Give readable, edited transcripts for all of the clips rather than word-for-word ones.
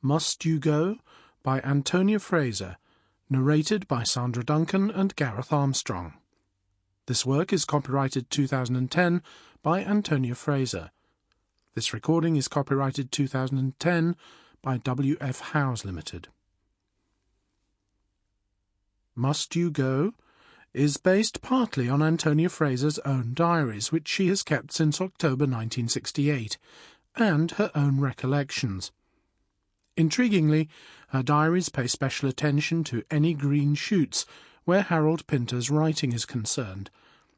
Must You Go by Antonia Fraser, narrated by Sandra Duncan and Gareth Armstrong. This work is copyrighted 2010 by Antonia Fraser. This recording is copyrighted 2010 by W.F. Howes Limited. Must You Go is based partly on Antonia Fraser's own diaries, which she has kept since October 1968, and her own recollections. Intriguingly, her diaries pay special attention to any green shoots where Harold Pinter's writing is concerned,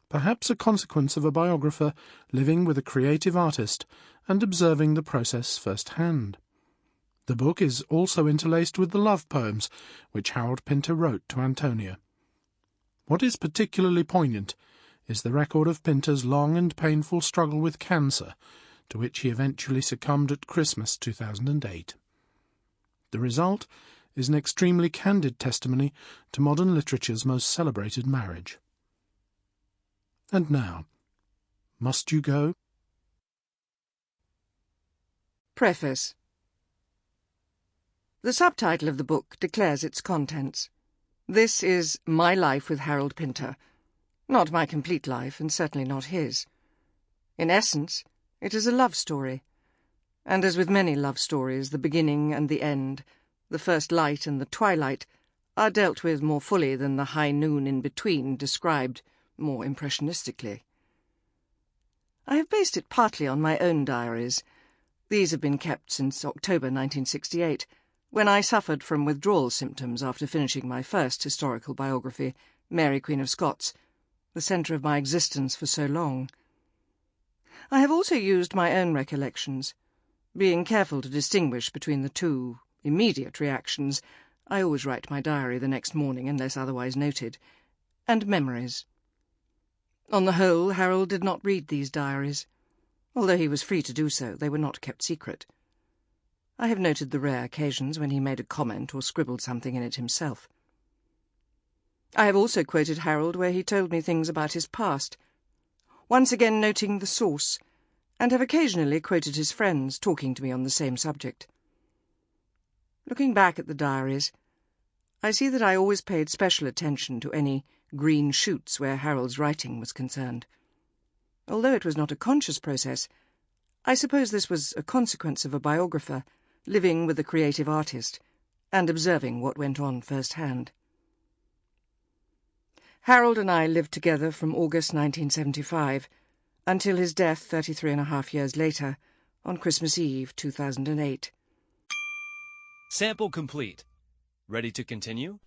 perhaps a consequence of a biographer living with a creative artist and observing the process firsthand. The book is also interlaced with the love poems which Harold Pinter wrote to Antonia. What is particularly poignant is the record of Pinter's long and painful struggle with cancer, to which he eventually succumbed at Christmas 2008. The result is an extremely candid testimony to modern literature's most celebrated marriage. And now, Must You Go? Preface. The subtitle of the book declares its contents. This is My Life with Harold Pinter, not my complete life, and certainly not his. In essence, it is a love story, and as with many love stories, the beginning and the end, the first light and the twilight, are dealt with more fully than the high noon in between, described more impressionistically. I have based it partly on my own diaries. These have been kept since October 1968, when I suffered from withdrawal symptoms after finishing my first historical biography, Mary Queen of Scots, the centre of my existence for so long. I have also used my own recollections, being careful to distinguish between the two immediate reactions — I always write my diary the next morning unless otherwise noted — and memories. On the whole, Harold did not read these diaries. Although he was free to do so, they were not kept secret. I have noted the rare occasions when he made a comment or scribbled something in it himself. I have also quoted Harold where he told me things about his past, once again noting the source, and have occasionally quoted his friends talking to me on the same subject. Looking back at the diaries, I see that I always paid special attention to any green shoots where Harold's writing was concerned. Although it was not a conscious process, I suppose this was a consequence of a biographer living with a creative artist and observing what went on firsthand. Harold and I lived together from August 1975 until his death 33.5 years later, on Christmas Eve 2008. Sample complete. Ready to continue?